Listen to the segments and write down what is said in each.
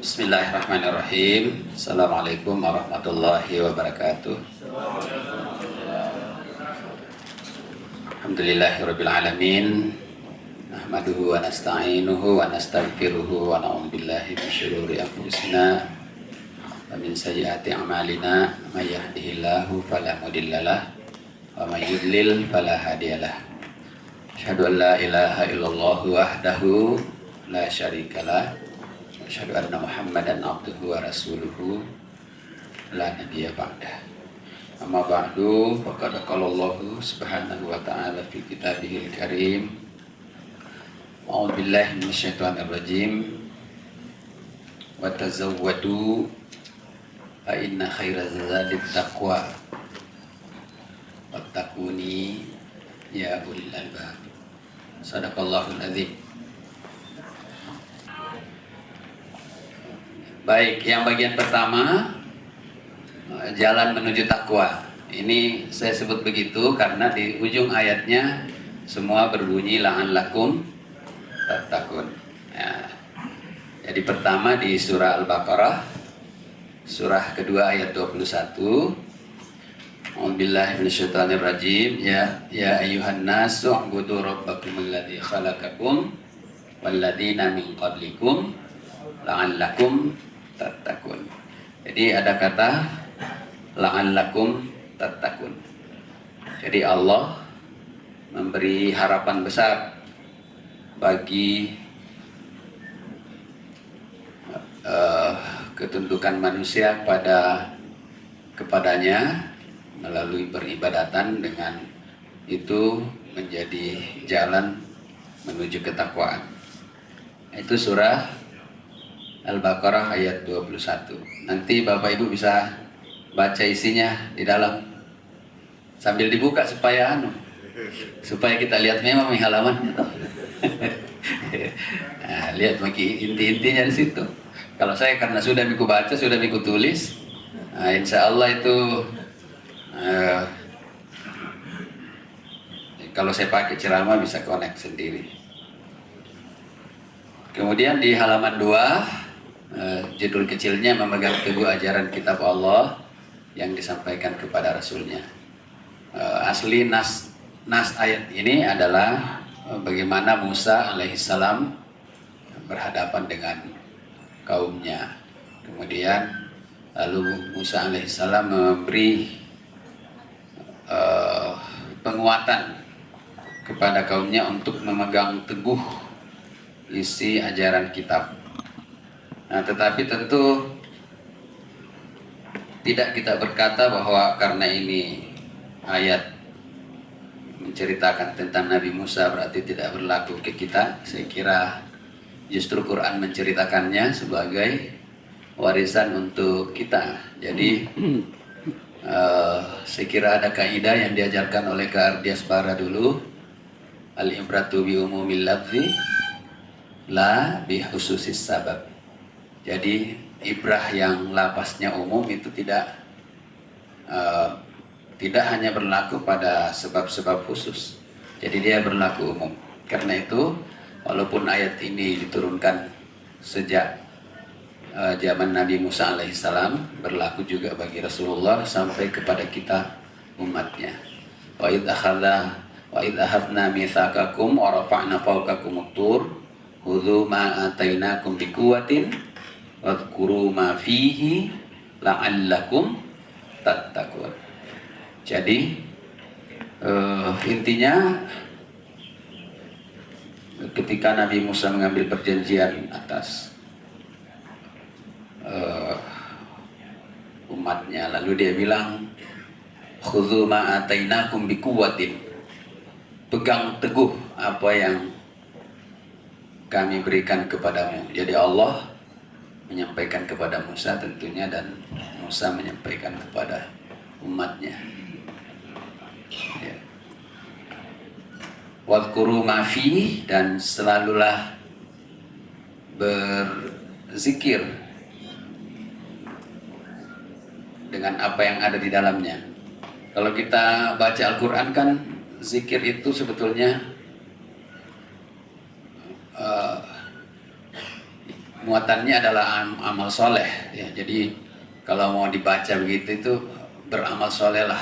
Bismillahirrahmanirrahim. Assalamualaikum warahmatullahi wabarakatuh. Alhamdulillahirabbil alamin. Nahmaduhu wa nasta'inuhu wa nastaghfiruhu wa na'udzu billahi min syururi anfusina wa min sayyiati a'malina. May yahdihillahu fala mudhillalah wa may yudlil fala hadiyalah. Asyhadu an la ilaha illallah wahdahu la syarikalah. Asyhadu anna Muhammadan abduhu wa rasuluhu la nabiyya ba'dah. Amma ba'du, faqad qala Allah subhanahu wa ta'ala fi kitabihil karim. A'udzu billahi minasyaitonir rajim. Wa tazawwadu fa inna khairaz zadit taqwa. Wattaquni ya ulil albab. Shadaqallahul adzim. Baik, yang bagian pertama, jalan menuju takwa. Ini saya sebut begitu karena di ujung ayatnya semua berbunyi la'allakum tattaqun. Ya. Jadi pertama di surah Al-Baqarah, surah kedua ayat 21. A'udzubillahi minasyaitonirrajim. Ya ayyuhan nasu u'budu rabbakum alladzi khalaqakum walladzina min qablikum la'allakum tattaqun. Jadi ada kata la'allakum tattaqun. Jadi Allah memberi harapan besar bagi ketundukan manusia kepadanya melalui peribadatan, dengan itu menjadi jalan menuju ketakwaan. Itu surah Al-Baqarah ayat 21. Nanti Bapak Ibu bisa baca isinya di dalam sambil dibuka supaya kita lihat memang halamannya. Nah, lihat bagi inti-intinya di situ. Kalau saya karena sudah miku baca, sudah miku tulis, nah, insya Allah itu kalau saya pakai ceramah bisa connect sendiri. Kemudian di halaman 2, judul kecilnya memegang teguh ajaran kitab Allah yang disampaikan kepada Rasulnya. Asli nas ayat ini adalah bagaimana Musa alaihissalam berhadapan dengan kaumnya. Kemudian lalu Musa alaihissalam memberi penguatan kepada kaumnya untuk memegang teguh isi ajaran kitab. Nah, tetapi tentu tidak kita berkata bahwa karena ini ayat menceritakan tentang Nabi Musa berarti tidak berlaku ke kita. Saya kira justru Quran menceritakannya sebagai warisan untuk kita. Jadi saya kira ada kaidah yang diajarkan oleh K.R. Diaspara dulu, al-ibratu bi umumil lafzi la bi khususis sabab. Jadi ibrah yang lapasnya umum itu tidak hanya berlaku pada sebab-sebab khusus. Jadi dia berlaku umum. Karena itu walaupun ayat ini diturunkan sejak zaman Nabi Musa alaihissalam, berlaku juga bagi Rasulullah sampai kepada kita umatnya. Wa idh akhadna mitsaqakum wa rafa'na fawqakumut tur khudhu ma atainakum biquwwatin wadhkuru ma fihi la'allakum tattaqun. Jadi intinya ketika Nabi Musa mengambil perjanjian atas umatnya, lalu dia bilang khudzu ma atainakum biquwwatin, pegang teguh apa yang kami berikan kepadamu. Jadi Allah menyampaikan kepada Musa tentunya, dan Musa menyampaikan kepada umatnya. Ya. Wadhkuru ma fi, dan selalulah berzikir dengan apa yang ada di dalamnya. Kalau kita baca Al-Quran kan zikir itu sebetulnya muatannya adalah amal soleh ya. Jadi kalau mau dibaca begitu itu beramal soleh lah,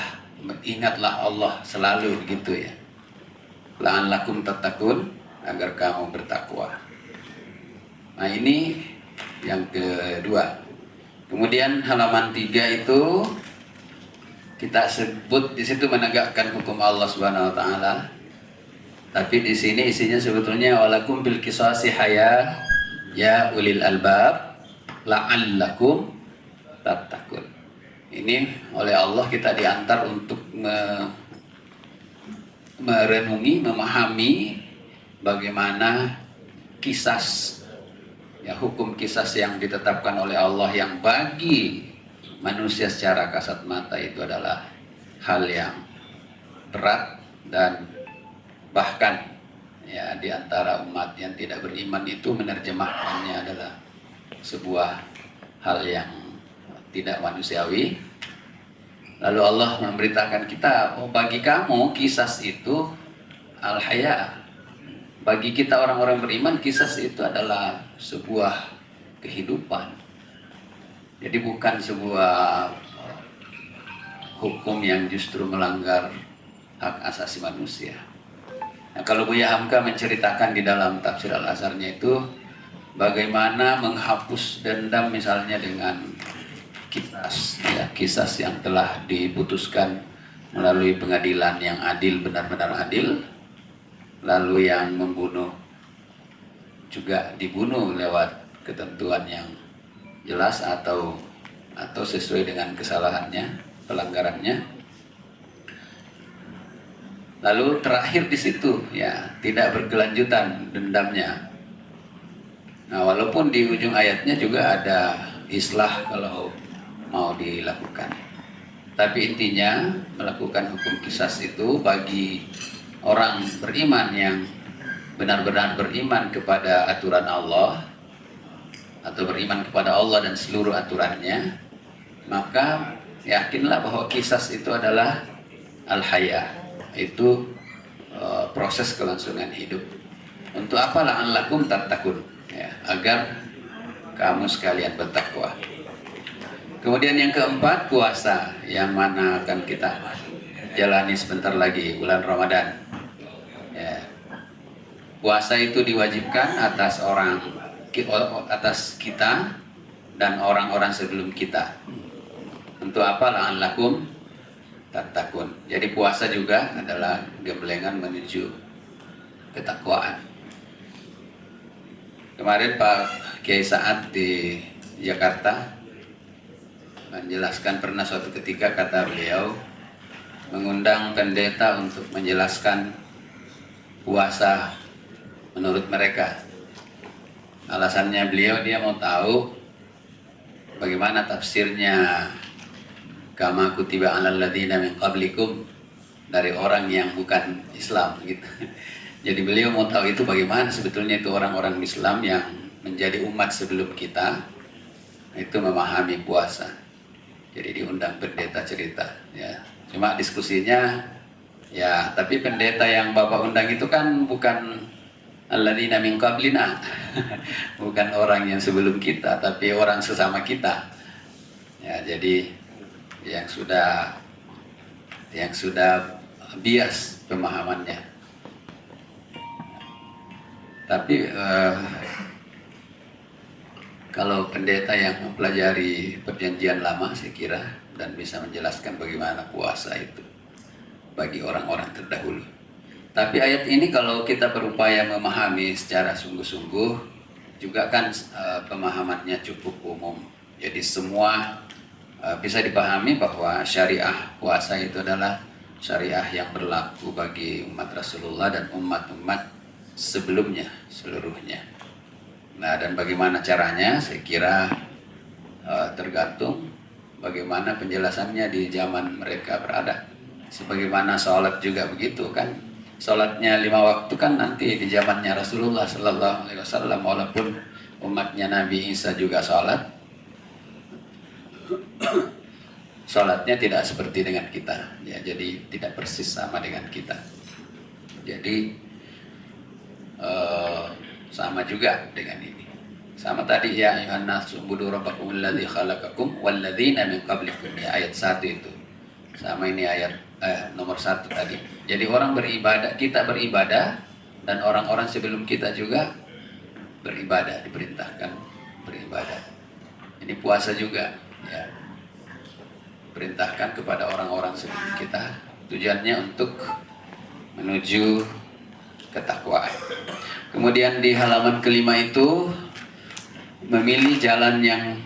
ingatlah Allah selalu gitu ya. La'allakum tattaqun, agar kamu bertakwa. Nah ini yang kedua. Kemudian halaman 3 itu kita sebut di situ menegakkan hukum Allah Subhanahu wa taala. Tapi di sini isinya sebetulnya walakum bil qisasi haya ya ulil albab la'allakum tattaqun. Ini oleh Allah kita diantar untuk merenungi, memahami bagaimana kisas ya, hukum kisas yang ditetapkan oleh Allah yang bagi manusia secara kasat mata itu adalah hal yang berat, dan bahkan ya di antara umat yang tidak beriman itu menerjemahkannya adalah sebuah hal yang tidak manusiawi. Lalu Allah memberitakan kita, oh bagi kamu kisas itu al-haya. Bagi kita orang-orang beriman kisas itu adalah sebuah kehidupan. Jadi bukan sebuah hukum yang justru melanggar hak asasi manusia. Nah, kalau Buya Hamka menceritakan di dalam tafsir Al-Azharnya itu bagaimana menghapus dendam misalnya dengan kisas, ya, kisas yang telah diputuskan melalui pengadilan yang adil, benar-benar adil, lalu yang membunuh juga dibunuh lewat ketentuan yang jelas atau sesuai dengan kesalahannya, pelanggarannya. Lalu terakhir di situ ya tidak berkelanjutan dendamnya. Nah, walaupun di ujung ayatnya juga ada islah kalau mau dilakukan. Tapi intinya melakukan hukum qisas itu bagi orang beriman yang benar-benar beriman kepada aturan Allah atau beriman kepada Allah dan seluruh aturannya, maka yakinlah bahwa qisas itu adalah al-haya, itu proses kelangsungan hidup. Untuk apa la'allakum tattaqun, ya, agar kamu sekalian bertakwa. Kemudian yang keempat, puasa, yang mana akan kita jalani sebentar lagi, bulan Ramadan. Ya. Puasa itu diwajibkan atas kita dan orang-orang sebelum kita. Untuk apa? La'allakum tattaqun. Jadi puasa juga adalah gemblengan menuju ketakwaan. Kemarin Pak Kiai Saad di Jakarta menjelaskan, pernah suatu ketika kata beliau mengundang pendeta untuk menjelaskan puasa menurut mereka. Alasannya beliau, dia mau tahu bagaimana tafsirnya kama kutiba 'alal ladzina min qablikum, dari orang yang bukan Islam gitu. Jadi beliau mau tahu itu bagaimana sebetulnya itu orang-orang Islam yang menjadi umat sebelum kita itu memahami puasa. Jadi diundang pendeta cerita ya. Cuma diskusinya ya, tapi pendeta yang Bapak undang itu kan bukan alladzina min qablina. Bukan orang yang sebelum kita, tapi orang sesama kita. Ya, jadi yang sudah bias pemahamannya. Tapi kalau pendeta yang mempelajari perjanjian lama saya kira dan bisa menjelaskan bagaimana puasa itu bagi orang-orang terdahulu. Tapi ayat ini kalau kita berupaya memahami secara sungguh-sungguh juga kan pemahamannya cukup umum. Jadi semua bisa dipahami bahwa syariah puasa itu adalah syariah yang berlaku bagi umat Rasulullah dan umat-umat sebelumnya seluruhnya. Nah, dan bagaimana caranya saya kira tergantung bagaimana penjelasannya di zaman mereka berada. Sebagaimana sholat juga begitu kan, sholatnya 5 waktu kan nanti di zamannya Rasulullah Sallallahu Alaihi Wasallam, walaupun umatnya Nabi Isa juga sholat, sholatnya tidak seperti dengan kita ya, jadi tidak persis sama dengan kita. Jadi sama juga dengan ini. Sama tadi ya ayuhan nas ubudu rabbakum alladzi khalaqakum walladzina min qablikum ya ayat 1 itu. Sama ini ayat nomor 1 tadi. Jadi orang beribadah, kita beribadah dan orang-orang sebelum kita juga beribadah, diperintahkan beribadah. Ini puasa juga ya. Perintahkan kepada orang-orang sebelum kita. Tujuannya untuk menuju ketakwaan. Kemudian di halaman kelima itu memilih jalan yang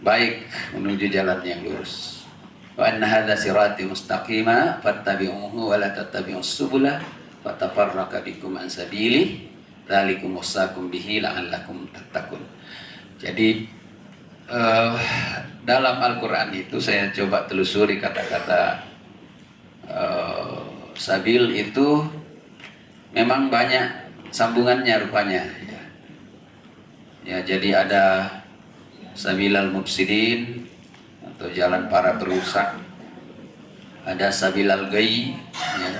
baik menuju jalan yang lurus. Wa anna hadza sirati mustaqima fattabi'uhu wa la tattabi'us subula fatafarraqa bikum an sabili dzalikum wasaqum bihi la'allakum tattaqun. Jadi dalam Al-Quran itu saya coba telusuri kata-kata sabil itu memang banyak sambungannya rupanya ya. Ya, jadi ada sabilal mufsidin atau jalan para perusak, ada sabilal ghayy ya,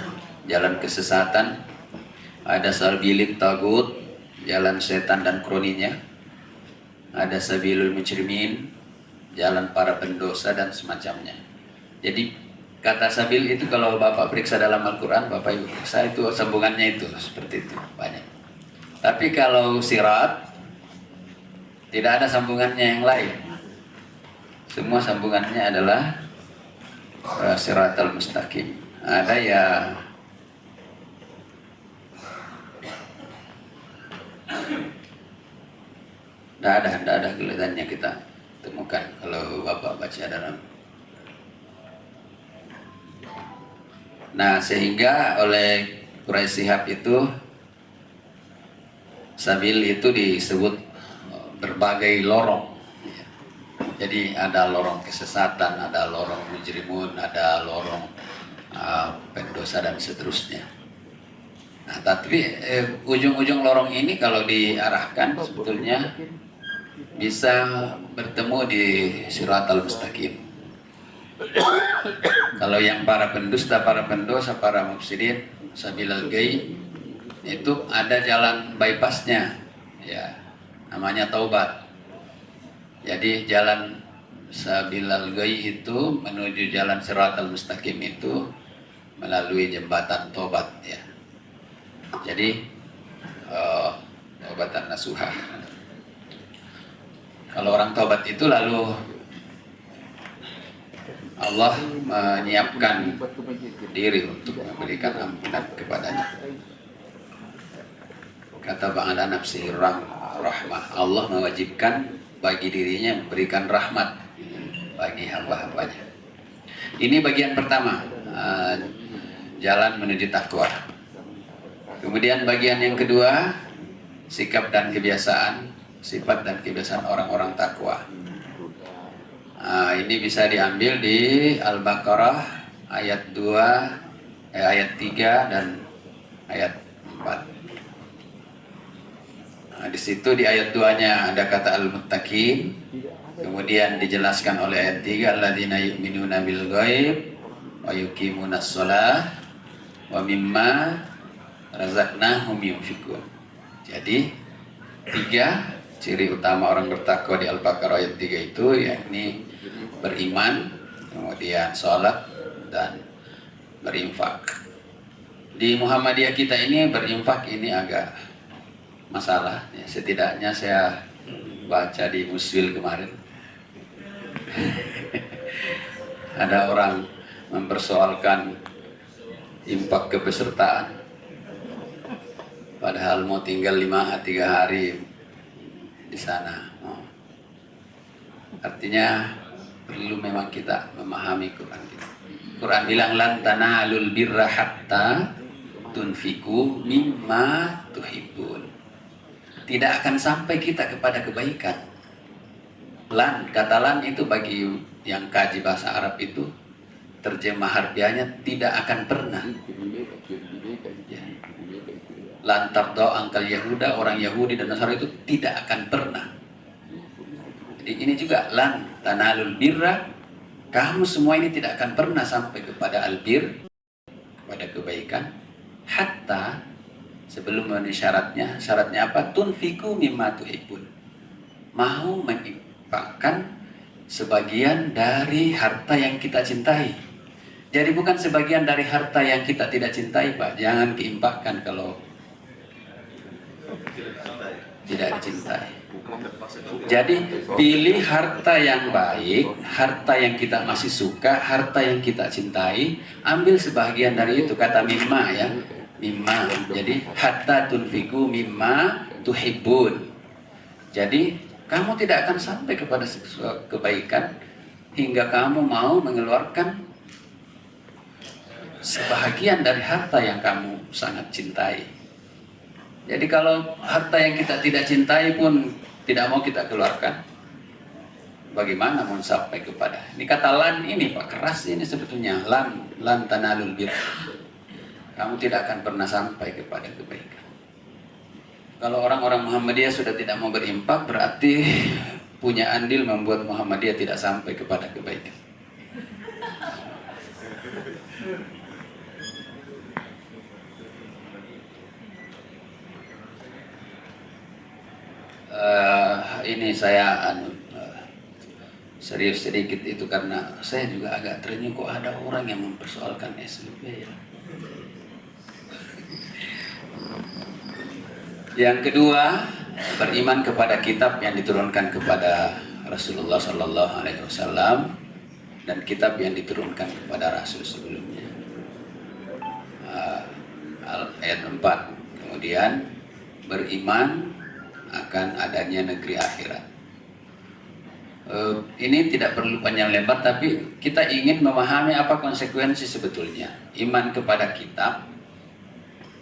jalan kesesatan, ada sabilit tagut, jalan setan dan kroninya, ada sabilul mujrimin, jalan para pendosa dan semacamnya. Jadi kata sabil itu kalau Bapak periksa dalam Al-Quran, Bapak Ibu periksa itu sambungannya itu seperti itu banyak. Tapi kalau sirat tidak ada sambungannya yang lain. Semua sambungannya adalah siratal mustaqim. Ada ya tidak ada kelihatannya kita temukan kalau Bapak baca dalam. Nah, sehingga oleh Quraisy Shihab itu sabil itu disebut berbagai lorong. Jadi ada lorong kesesatan, ada lorong mujrimun, ada lorong pendosa dan seterusnya. Nah, tapi ujung-ujung lorong ini kalau diarahkan sebetulnya bisa bertemu di Siratal Mustaqim. Kalau yang para pendusta, para pendosa, para mufsidin, sabilal ghayy itu ada jalan bypassnya, ya. Namanya taubat. Jadi jalan sabilal ghayy itu menuju jalan siratal mustaqim itu melalui jembatan taubat ya. Jadi taubatan nasuha. Kalau orang taubat itu lalu Allah menyiapkan diri untuk memberikan ampunan kepadanya. Kata ba'ala nafsi rahmah, Allah mewajibkan bagi dirinya memberikan rahmat bagi hamba-hambanya. Ini bagian pertama, jalan menuju takwa. Kemudian bagian yang kedua, sikap dan kebiasaan, sifat dan kebiasaan orang-orang takwa. Ini bisa diambil di Al-Baqarah ayat 2, ayat 3 dan ayat 4. Di situ di ayat 2-nya ada kata al-muttaqin, kemudian dijelaskan oleh ayat 3 alladzina yu'minuna bil ghaib wa yuqimunas shalah wa mimma razaqnahum yunfiqun. Jadi 3 ciri utama orang bertakwa di Al-Baqarah ayat 3 itu yakni beriman, kemudian sholat dan berinfak. Di Muhammadiyah kita ini berinfak ini agak masalah ya, setidaknya saya baca di Muswil kemarin ada orang mempersoalkan infak kepesertaan padahal mau tinggal 3 hari di sana. Artinya perlu memang kita memahami Quran. Quran bilang lan tanalul birra hatta tunfiku mimma tuhibbun. Tidak akan sampai kita kepada kebaikan. Lan, kata lan itu bagi yang kaji bahasa Arab itu terjemah harfiahnya tidak akan pernah. Ya. Lan tardo angkal Yahuda, orang Yahudi dan Nasrani itu tidak akan pernah. Jadi ini juga lan tanalul birra, kamu semua ini tidak akan pernah sampai kepada albir, kepada kebaikan, hatta sebelum memenuhi syaratnya apa? Tunfiku mimma tuhibbun. mau menginfakkan sebagian dari harta yang kita cintai. Jadi bukan sebagian dari harta yang kita tidak cintai, Pak. Jangan diinfakkan kalau tidak dicintai. Jadi pilih harta yang baik, harta yang kita masih suka, harta yang kita cintai, ambil sebagian dari itu. Kata mimma ya, mimma. Jadi hatta tunfiku mimma tuhibbun. Jadi kamu tidak akan sampai kepada kebaikan hingga kamu mau mengeluarkan sebahagian dari harta yang kamu sangat cintai. Jadi kalau harta yang kita tidak cintai pun tidak mau kita keluarkan, bagaimana mau sampai kepada? Ini kata lan ini Pak, keras ini sebetulnya. Lan tanalul bir. Kamu tidak akan pernah sampai kepada kebaikan. Kalau orang-orang Muhammadiyah sudah tidak mau berimpak, berarti punya andil membuat Muhammadiyah tidak sampai kepada kebaikan. Ini saya serius sedikit itu karena saya juga agak terenyuh kok ada orang yang mempersoalkan SBB ya. Yang kedua, beriman kepada kitab yang diturunkan kepada Rasulullah Sallallahu Alaihi Wasallam dan kitab yang diturunkan kepada Rasul sebelumnya. Ayat 4. Kemudian beriman akan adanya negeri akhirat. Ini tidak perlu panjang lebar, tapi kita ingin memahami apa konsekuensi sebetulnya. Iman kepada kitab,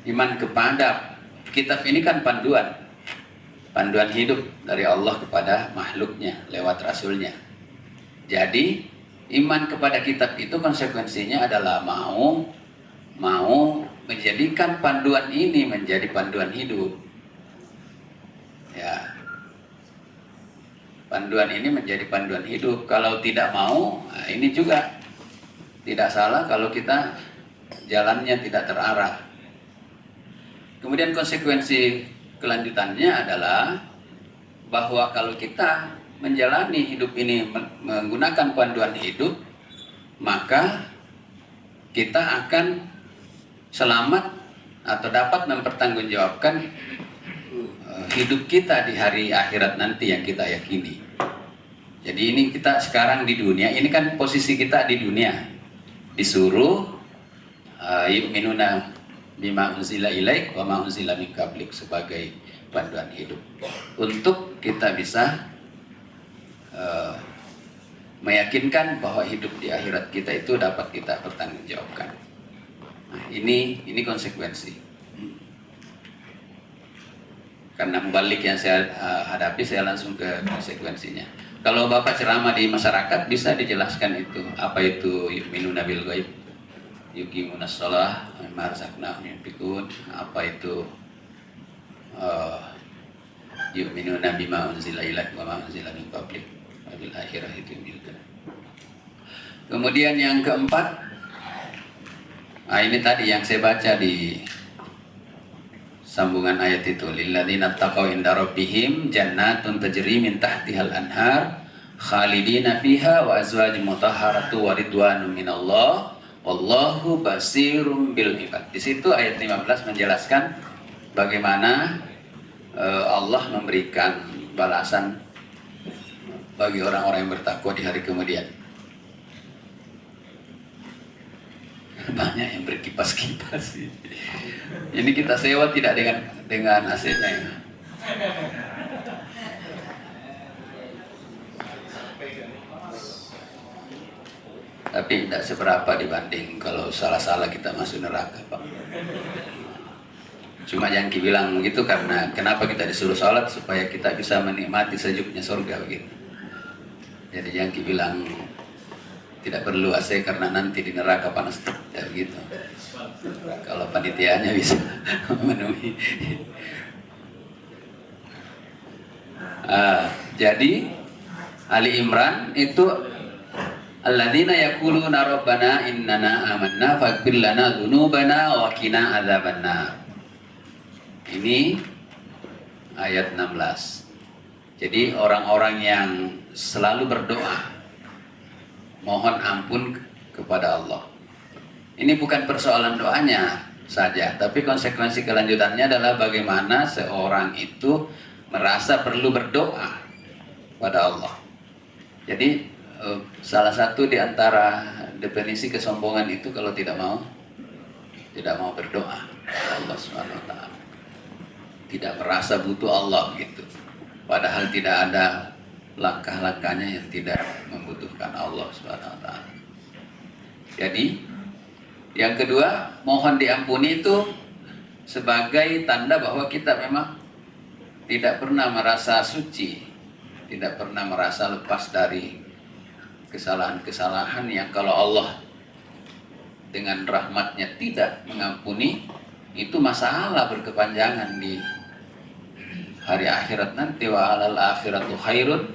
iman kepada kitab ini kan panduan hidup dari Allah kepada makhluknya lewat Rasulnya. Jadi iman kepada kitab itu konsekuensinya adalah mau menjadikan panduan ini menjadi panduan hidup. Ya, panduan ini menjadi panduan hidup. Kalau tidak mau, nah ini juga tidak salah kalau kita jalannya tidak terarah. Kemudian konsekuensi kelanjutannya adalah bahwa kalau kita menjalani hidup ini menggunakan panduan hidup, maka kita akan selamat atau dapat mempertanggungjawabkan hidup kita di hari akhirat nanti yang kita yakini. Jadi ini kita sekarang di dunia, ini kan posisi kita di dunia. Disuruh yu'minuna bima unzila ilaik wa ma unzila min qablik sebagai panduan hidup. Untuk kita bisa meyakinkan bahwa hidup di akhirat kita itu dapat kita pertanggungjawabkan. Nah, ini konsekuensi. Karena balik yang saya hadapi, saya langsung ke konsekuensinya. Kalau Bapak ceramah di masyarakat, bisa dijelaskan itu. Apa itu yu'minuna bil ghaib, yuqimunas shalah, mimma razaqnahum yunfiqun. Apa itu yu'minuna bima unzila ilaik wa ma unzila min qablik wa bil akhirati hum yuqinun. Kemudian yang keempat, ini tadi yang saya baca di sambungan ayat itu, lilladzina taqaw inda rabbihim jannatun tajri min tahtihal anhar khalidina fiha wa azwajun mutahharatu wa ridwanun minallah wallahu basirum bil ibad. Di situ ayat 15 menjelaskan bagaimana Allah memberikan balasan bagi orang-orang yang bertakwa di hari kemudian. Banyak yang berkipas-kipas. Ini kita sewa tidak dengan AC-nya. Tapi tidak seberapa dibanding kalau salah-salah kita masuk neraka, Pak. Cuma yang dibilang begitu karena kenapa kita disuruh sholat supaya kita bisa menikmati sejuknya surga begitu. Jadi yang dibilang tidak perlu AC karena nanti di neraka panas tidak gitu. Kalau panitianya bisa memenuhi. Jadi Ali Imran itu alladzina yaquluna rabbana innana amanna faghfir lana dzunubana wa qina adzabannar. Ini ayat 16. Jadi orang-orang yang selalu berdoa mohon ampun kepada Allah. Ini bukan persoalan doanya saja, tapi konsekuensi kelanjutannya adalah bagaimana seorang itu merasa perlu berdoa pada Allah. Jadi salah satu di antara definisi kesombongan itu kalau tidak mau berdoa kepada Allah Subhanahu wa taala. Tidak merasa butuh Allah gitu. Padahal tidak ada langkah-langkahnya yang tidak membutuhkan Allah Subhanahu wa taala. Jadi yang kedua, mohon diampuni itu sebagai tanda bahwa kita memang tidak pernah merasa suci, tidak pernah merasa lepas dari kesalahan-kesalahan yang kalau Allah dengan rahmatnya tidak mengampuni, itu masalah berkepanjangan di hari akhirat nanti. Wa alal akhiratu khairun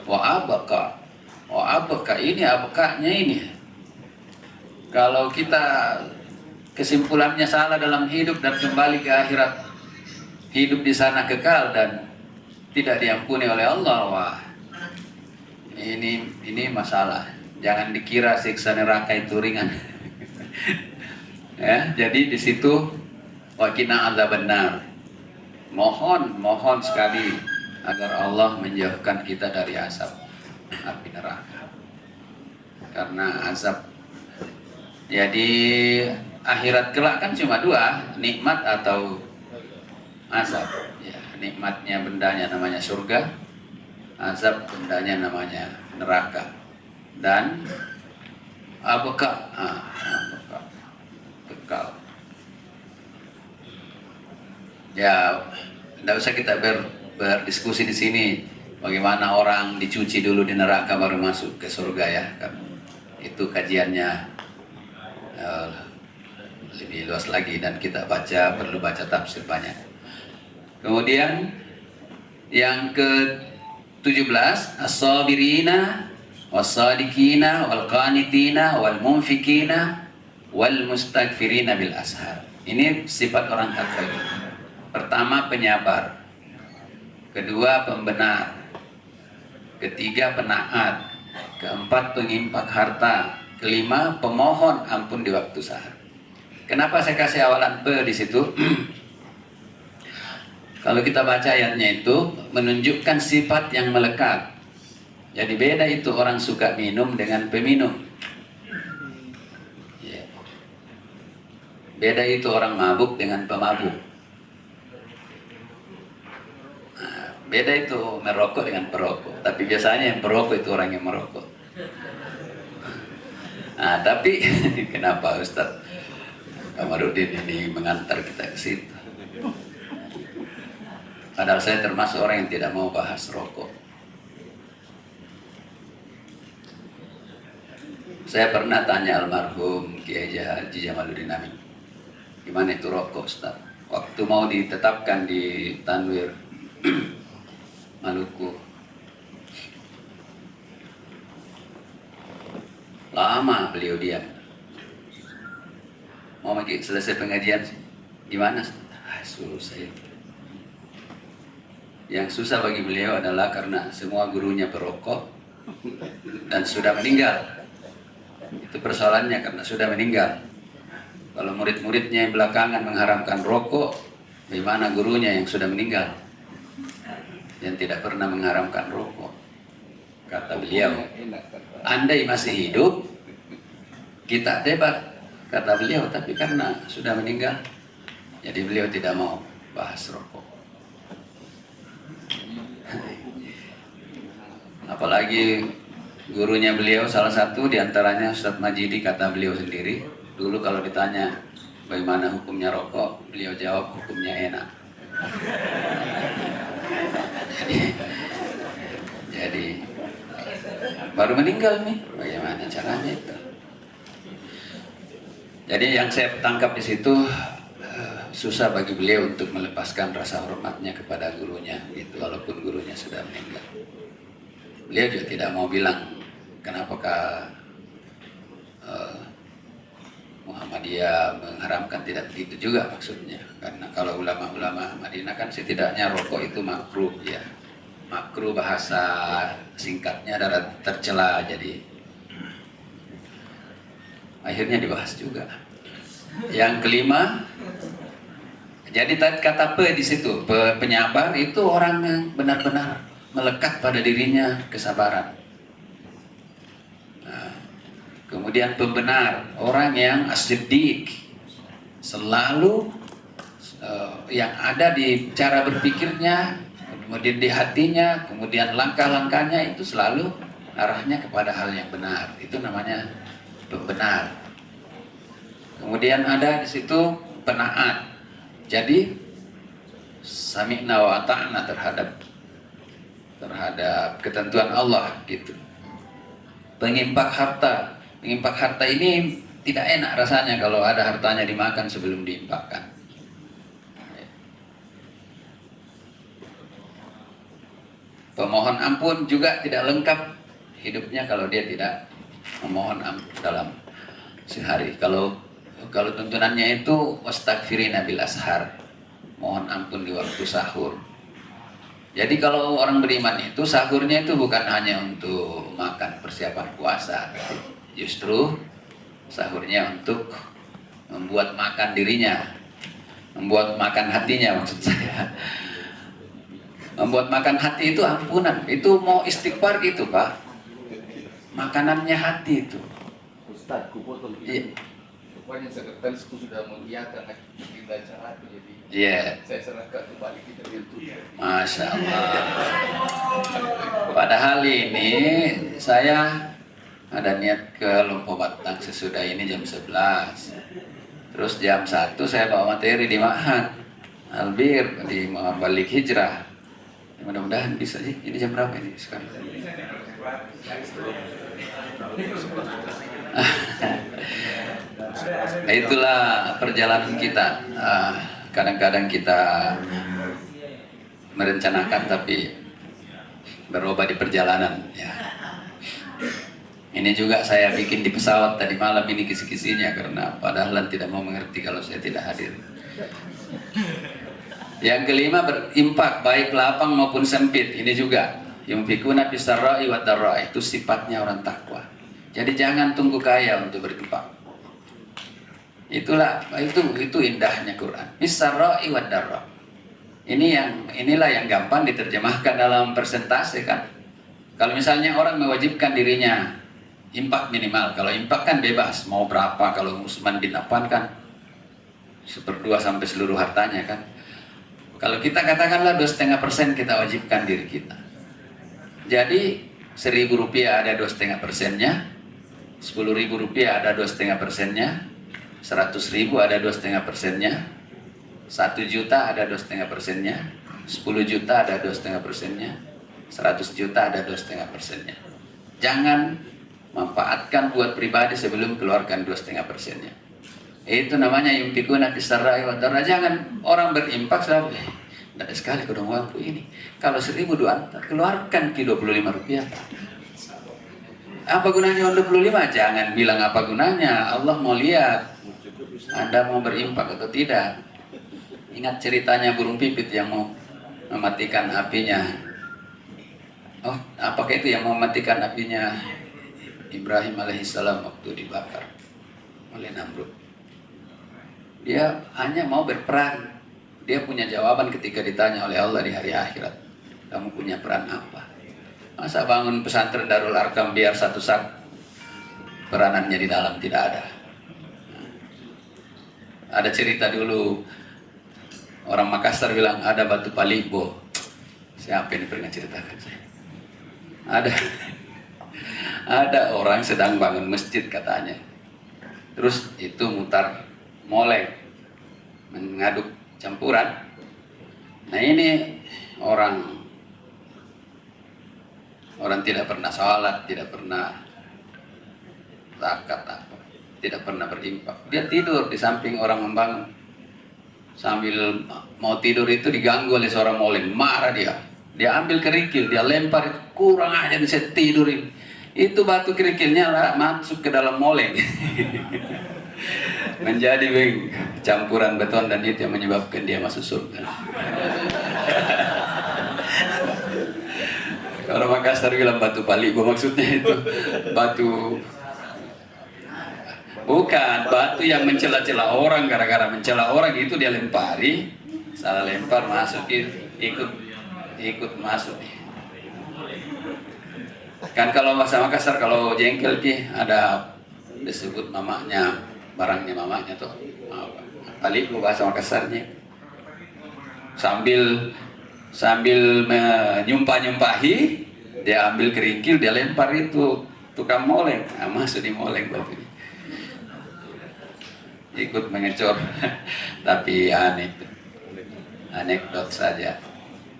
wa abqa. Wa abqa ini abqanya ini. Kalau kita kesimpulannya salah dalam hidup dan kembali ke akhirat, hidup di sana kekal dan tidak diampuni oleh Allah, wah ini masalah. Jangan dikira siksa neraka itu ringan. Ya, jadi di situ waqina adzabannar. Mohon sekali agar Allah menjauhkan kita dari azab api neraka. Karena azab jadi akhirat kelak kan cuma dua, nikmat atau azab. Ya, nikmatnya bendanya namanya surga, azab bendanya namanya neraka. Dan abqa, kekal. Ya, tidak usah kita berdiskusi di sini bagaimana orang dicuci dulu di neraka baru masuk ke surga ya. Itu kajiannya lebih luas lagi dan kita perlu baca tafsir banyak. Kemudian yang ke-17, as-sabirina was-sadiqina wal-qanitina wal-munfikina wal-mustaghfirina bil ashar. Ini sifat orang takwa. Pertama penyabar, kedua pembenar, ketiga penaat, keempat pengimpak harta, kelima pemohon ampun di waktu sahar. Kenapa saya kasih awalan di situ? Kalau kita baca ayatnya itu menunjukkan sifat yang melekat. Jadi beda itu orang suka minum dengan peminum. Ya. Beda itu orang mabuk dengan pemabuk. Nah, beda itu merokok dengan perokok. Tapi biasanya yang perokok itu orang yang merokok. Nah, tapi kenapa Ustaz Kamarudin ini mengantar kita ke situ? Padahal saya termasuk orang yang tidak mau bahas rokok. Saya pernah tanya almarhum Kiai Haji Jamaluddin Amin, gimana itu rokok Ustaz? Waktu mau ditetapkan di Tanwir Maluku, lama beliau diam. Mau selesai pengajian, gimana? Suruh saya. Yang susah bagi beliau adalah karena semua gurunya perokok dan sudah meninggal. Itu persoalannya karena sudah meninggal. Kalau murid-muridnya yang belakangan mengharamkan rokok, bagaimana gurunya yang sudah meninggal yang tidak pernah mengharamkan rokok? Kata beliau, andai masih hidup kita debat, kata beliau, tapi karena sudah meninggal jadi beliau tidak mau bahas rokok. Apalagi gurunya beliau salah satu diantaranya Ustadz Majidi, kata beliau sendiri dulu kalau ditanya bagaimana hukumnya rokok, beliau jawab hukumnya enak. jadi baru meninggal nih, bagaimana caranya itu? Jadi yang saya tangkap di situ susah bagi beliau untuk melepaskan rasa hormatnya kepada gurunya, gitu, walaupun gurunya sudah meninggal. Beliau juga tidak mau bilang kenapakah Muhammadiyah mengharamkan, tidak begitu juga maksudnya. Karena kalau ulama-ulama Madinah kan setidaknya rokok itu makruh ya. makruh bahasa singkatnya adalah tercela, jadi akhirnya dibahas juga. Yang kelima, jadi kata pe di situ, penyabar itu orang yang benar-benar melekat pada dirinya kesabaran. Nah, kemudian pembenar, orang yang as-siddiq, selalu yang ada di cara berpikirnya, kemudian di hatinya, kemudian langkah-langkahnya itu selalu arahnya kepada hal yang benar. Itu namanya pembenar. Kemudian ada di situ penaat. Jadi sami'na wa ata'na terhadap ketentuan Allah gitu. Pengimpak harta ini tidak enak rasanya kalau ada hartanya dimakan sebelum diimpakkan. Pemohon ampun juga tidak lengkap hidupnya kalau dia tidak memohon ampun dalam sehari. Kalau tuntunannya itu wastaghfirina bil ashar, mohon ampun di waktu sahur. Jadi kalau orang beriman itu sahurnya itu bukan hanya untuk makan persiapan puasa, justru sahurnya untuk membuat makan dirinya, membuat makan hatinya maksud saya. Membuat makan hati itu ampunan, itu mau istighfar gitu Pak. Makanannya hati itu. Ustaz, kupotong iya. Pokoknya sekretarisku sudah mengiyakan kita acara itu, jadi saya serahkan kembali kita itu. Masya Allah. Padahal ini saya ada niat ke Lompok Batang sesudah ini jam 11. Terus jam 1 saya bawa materi di Ma'had Albir di Balik Hijrah. Mudah-mudahan bisa sih. Ini jam berapa ini sekarang? Nah, itulah perjalanan kita. Kadang-kadang kita merencanakan tapi berubah di perjalanan. Ya. Ini juga saya bikin di pesawat tadi malam ini kisi-kisinya karena padahal tidak mau mengerti kalau saya tidak hadir. Yang kelima, berimpak baik lapang maupun sempit. Ini juga yunfikuna fisarra'i wa darra'i, itu sifatnya orang takwa. Jadi jangan tunggu kaya untuk berimpak. Itu indahnya Quran. Fisarra'i wa darra'. Inilah yang gampang diterjemahkan dalam persentase kan. Kalau misalnya orang mewajibkan dirinya impak minimal, kalau impak kan bebas mau berapa, kalau Utsman bin Affan kan 1/2 sampai seluruh hartanya kan. Kalau kita katakanlah 2,5% kita wajibkan diri kita. Jadi 1.000 rupiah ada 2,5%-nya, 10.000 rupiah ada 2,5%-nya, 100.000 ada 2,5%-nya, 1 juta ada 2,5%-nya, 10 juta ada 2,5%-nya, 100 juta ada 2,5%-nya. Jangan manfaatkan buat pribadi sebelum keluarkan 2,5%-nya. Itu namanya yunfikuna fisarra'i wa darra. Jangan orang berimpak selalu tidak ada sekali kodong uangku ini. Kalau 1.000 keluarkan ke 25 rupiah. Apa gunanya uang 25? Jangan bilang apa gunanya. Allah mau lihat Anda mau berimpak atau tidak. Ingat ceritanya burung pipit yang mau mematikan apinya. Oh, apakah itu yang mematikan apinya Ibrahim alaihissalam waktu dibakar oleh Namrud? Dia hanya mau berperan. Dia punya jawaban ketika ditanya oleh Allah di hari akhirat. Kamu punya peran apa? Masa bangun pesantren Darul Arkam biar satu saat peranannya di dalam tidak ada? Ada cerita dulu orang Makassar bilang ada batu palibo. Siapa yang pernah ceritakan saya? Ada orang sedang bangun masjid katanya. Terus itu mutar molek mengaduk campuran. Nah ini orang tidak pernah sholat, tidak pernah zakat, tidak pernah berimpak. Dia tidur di samping orang membangun. Sambil mau tidur itu diganggu oleh seorang moleng, marah dia. Dia ambil kerikil, dia lempar, kurang aja bisa tidur ini. Itu batu kerikilnya lah masuk ke dalam moleng. Menjadi campuran beton dan itu yang menyebabkan dia masuk surga. Kalau Makassar bilang batu palibo, maksudnya itu batu, bukan batu yang mencela-cela orang, gara-gara mencela orang itu dia lempari, salah lempar masuk, ikut masuk. Kan kalau bahasa Makassar, kalau jengkel ada disebut mamanya, barangnya mamanya tuh palibo bahasa Makassarnya. Sambil menyumpahi, dia ambil kerikil, dia lempar itu tukang moleng, masuk di moleng batu. Ikut mengecor. Tapi anekdot saja.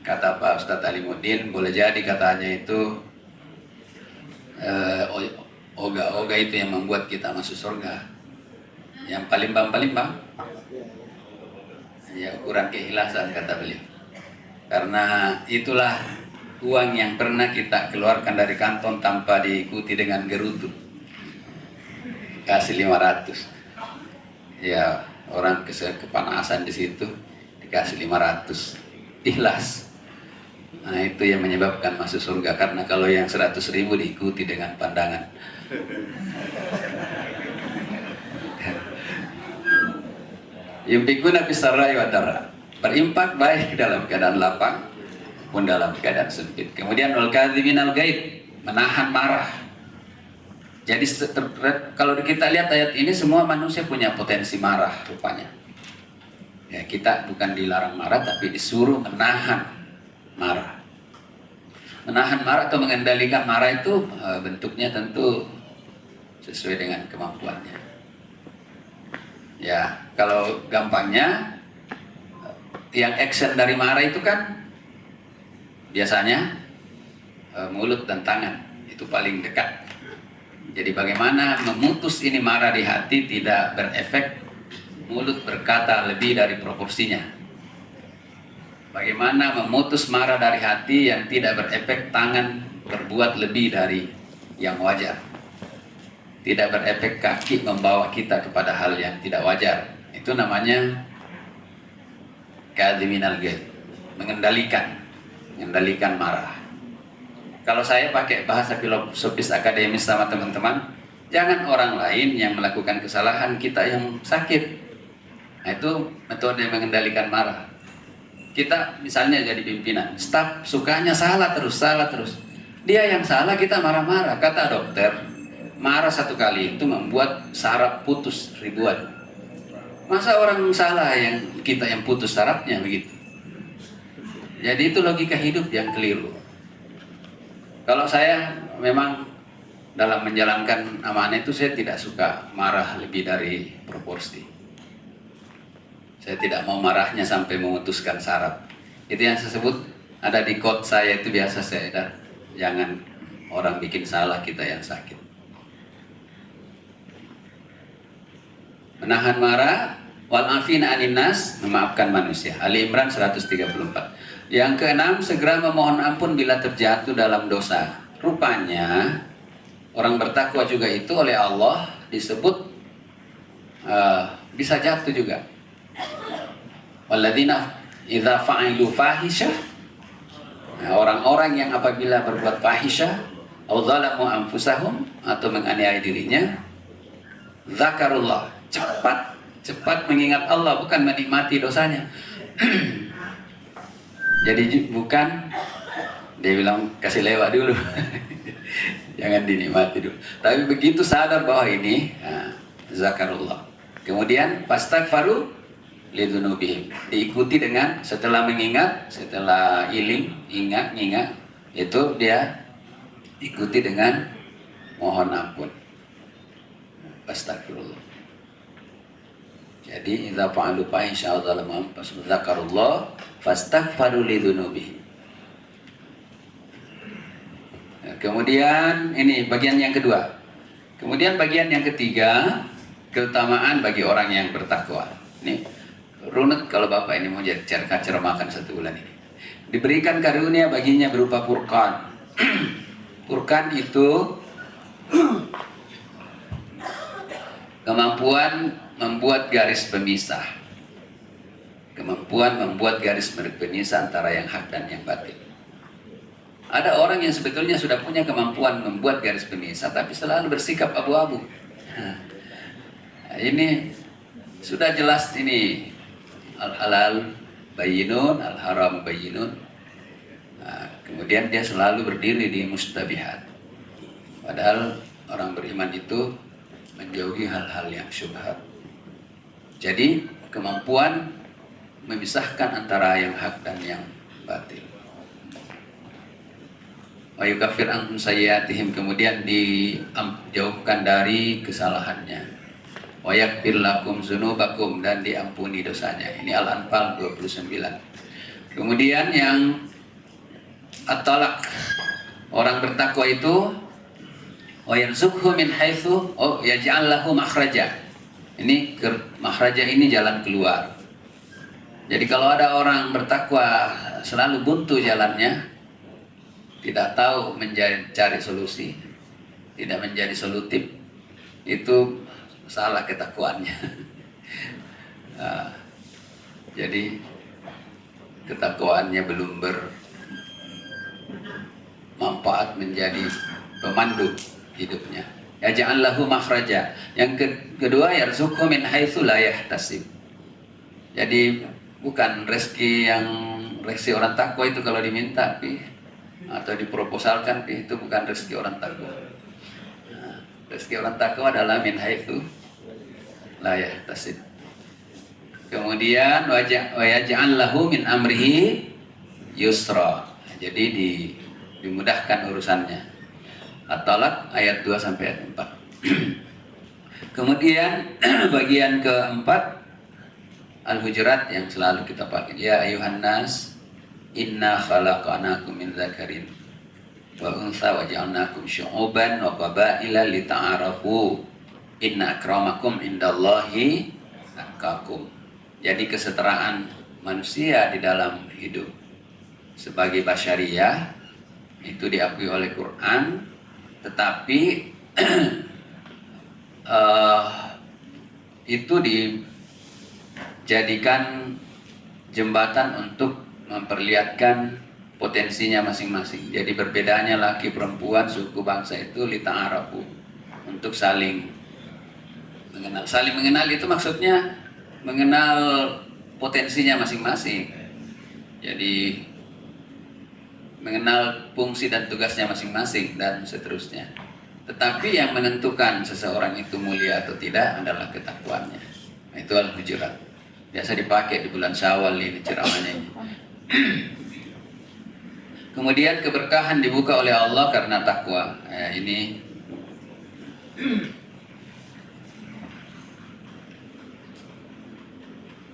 Kata Pak Ustadz Alimuddin, boleh jadi katanya itu oga-oga itu yang membuat kita masuk surga. Yang paling bang, ya ukuran keikhlasan, kata beliau. Karena itulah uang yang pernah kita keluarkan dari kantong tanpa diikuti dengan gerutu. Kasih 500. Ya, orang kepanasan di situ dikasih 500. Ikhlas. Nah, itu yang menyebabkan masuk surga. Karena kalau yang 100.000 diikuti dengan pandangan. Yumpikuna fisarrai wa darra. Berimpak baik dalam keadaan lapang pun dalam keadaan sempit. Kemudian wal kadhiminal gaib, menahan marah. Jadi kalau kita lihat ayat ini, semua manusia punya potensi marah rupanya. Ya, kita bukan dilarang marah, tapi disuruh menahan marah. Menahan marah atau mengendalikan marah itu bentuknya tentu sesuai dengan kemampuannya. Ya, kalau gampangnya, yang action dari marah itu kan biasanya mulut dan tangan, itu paling dekat. Jadi bagaimana memutus ini marah di hati tidak berefek mulut berkata lebih dari proporsinya. Bagaimana memutus marah dari hati yang tidak berefek tangan berbuat lebih dari yang wajar. Tidak berefek kaki membawa kita kepada hal yang tidak wajar. Itu namanya kadhiminal ghaib, mengendalikan marah. Kalau saya pakai bahasa filosofis akademis sama teman-teman, jangan orang lain yang melakukan kesalahan, kita yang sakit. Nah, itu metode mengendalikan marah. Kita misalnya jadi pimpinan, staf sukanya salah terus. Dia yang salah, kita marah-marah. Kata dokter, marah satu kali itu membuat saraf putus ribuan. Masa orang salah kita yang putus sarafnya begitu? Jadi itu logika hidup yang keliru. Kalau saya memang dalam menjalankan amanah itu, saya tidak suka marah lebih dari proporsi. Saya tidak mau marahnya sampai memutuskan saraf. Itu yang saya sebut, ada di quote saya itu biasa saya, jangan orang bikin salah, kita yang sakit. Menahan marah, wal afina anin nas, memaafkan manusia. Ali Imran 134. Yang keenam, segera memohon ampun bila terjatuh dalam dosa. Rupanya orang bertakwa juga itu oleh Allah disebut bisa jatuh juga. Walladzina idza fa'ilu fahisyah, orang-orang yang apabila berbuat fahisyah atau zalamu anfusahum, atau menganiaya dirinya, zakarullah, cepat mengingat Allah, bukan menikmati dosanya. Jadi bukan dia bilang kasih lewat dulu. Jangan dinikmati dulu. Tapi begitu sadar bahwa ini zakarullah. Kemudian fastaghfaru lidzunubihim. Diikuti dengan setelah mengingat, setelah ingat, itu dia ikuti dengan mohon ampun. Fastaghfirullah. Jadi idza fa'alu fahisha dzalamu zakarullah fastaghfaru lidzunubihim. Kemudian ini bagian yang kedua. Kemudian bagian yang ketiga, keutamaan bagi orang yang bertakwa. Ini runut kalau Bapak ini mau jadi cermakan 1 bulan ini. Diberikan karunia baginya berupa Furqan. Furqan itu kemampuan membuat garis pemisah. Kemampuan membuat garis pemisah antara yang hak dan yang batil. Ada orang yang sebetulnya sudah punya kemampuan membuat garis pemisah, tapi selalu bersikap abu-abu. Nah, ini sudah jelas ini al-halal bayyinun, al-haram bayyinun. Nah, kemudian dia selalu berdiri di mustabihat. Padahal orang beriman itu menjauhi hal-hal yang syubhat. Jadi kemampuan memisahkan antara yang hak dan yang batil. Wa yukaffir anhum sayyiatihim, kemudian dijauhkan dari kesalahannya. Wa yaghfir lakum dzunubakum, dan diampuni dosanya. Ini Al-Anfal 29. Kemudian yang at-talaq, orang bertakwa itu wa yarzuqhu min haitsu yaj'al lahu makhraja. Ini makhraja ini jalan keluar. Jadi kalau ada orang bertakwa selalu buntu jalannya, tidak tahu mencari solusi, tidak menjadi solutif, itu salah ketakwaannya. Nah, jadi ketakwaannya belum bermanfaat menjadi pemandu hidupnya. Ya ja'allahu makhraja. Yang kedua, yarzuqhu min haitsu la yahtasib. Jadi bukan rezeki orang takwa itu kalau diminta atau diproposalkan itu bukan rezeki orang takwa. Nah, rezeki orang takwa adalah min haitsu la yahtasib. Kemudian wa yaj'al lahu min amrihi yusra. Jadi dimudahkan urusannya. At-Talaq ayat 2 sampai ayat 4. Kemudian bagian keempat Al-Hujurat yang selalu kita pakai. Ya ayuhan nas, inna khalaqnakum min dzakarin wa untha wa ja'alnakum syu'uban wa qabaila lita'arafu inna akramakum indallahi atqakum. Jadi kesetaraan manusia di dalam hidup sebagai basyariyah itu diakui oleh Quran, tetapi itu dijadikan jembatan untuk memperlihatkan potensinya masing-masing. Jadi perbedaannya laki perempuan suku bangsa itu lita'arafu, untuk saling mengenal. Saling mengenal itu maksudnya mengenal potensinya masing-masing. Jadi mengenal fungsi dan tugasnya masing-masing dan seterusnya. Tetapi yang menentukan seseorang itu mulia atau tidak adalah ketakwaannya. Itu Al-Hujurat. Biasa dipakai di bulan Syawal ini ceramahnya ini. Kemudian keberkahan dibuka oleh Allah karena takwa. Ini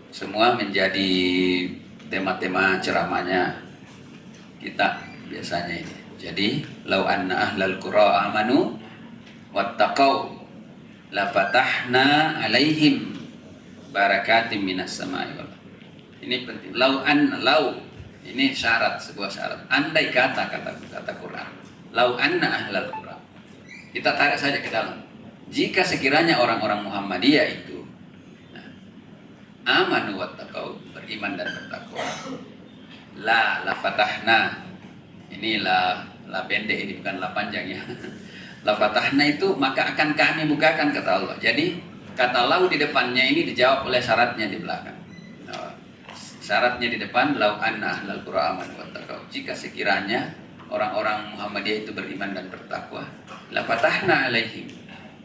semua menjadi tema-tema ceramahnya kita biasanya ini. Jadi, lau anna ahlal qura amanu wattaqau la fatahna alaihim barakatim minas samai wal. Ini penting. Lau ini syarat, sebuah syarat. Andai kata Quran. Lau anna ahlal qura. Kita tarik saja ke dalam. Jika sekiranya orang-orang Muhammadiyah itu amanu wattaqau, beriman dan bertakwa. La fatahna. Ini la pendek, ini bukan la panjang ya. La fatahna itu maka akan kami bukakan, kata Allah. Jadi kata lau di depannya ini dijawab oleh syaratnya di belakang. Syaratnya di depan lau anna ahlal qura amanu wattaqau. Jika sekiranya orang-orang Muhammadiyah itu beriman dan bertakwa, la fatahna alaihim,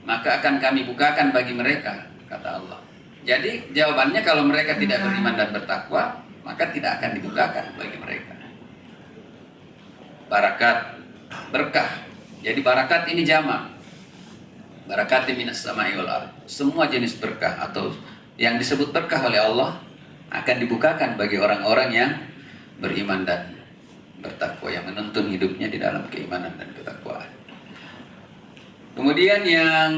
maka akan kami bukakan bagi mereka, kata Allah. Jadi jawabannya kalau mereka tidak beriman dan bertakwa, maka tidak akan dibukakan bagi mereka. Barakat, berkah. Jadi barakat ini jamak. Barakatim minas samai wal ardh. Semua jenis berkah atau yang disebut berkah oleh Allah akan dibukakan bagi orang-orang yang beriman dan bertakwa, yang menuntun hidupnya di dalam keimanan dan ketakwaan. Kemudian yang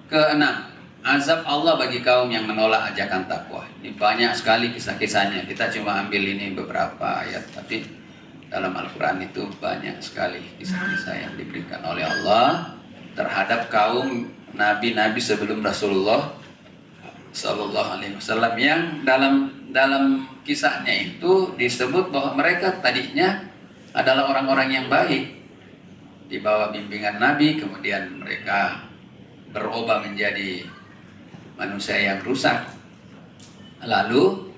keenam, azab Allah bagi kaum yang menolak ajakan takwa. Ini banyak sekali kisah-kisahnya. Kita cuma ambil ini beberapa ayat, tapi dalam Al-Quran itu banyak sekali kisah-kisah yang diberikan oleh Allah terhadap kaum nabi-nabi sebelum Rasulullah Sallallahu Alaihi Wasallam, yang dalam kisahnya itu disebut bahwa mereka tadinya adalah orang-orang yang baik di bawah bimbingan Nabi, kemudian mereka berubah menjadi manusia yang rusak. Lalu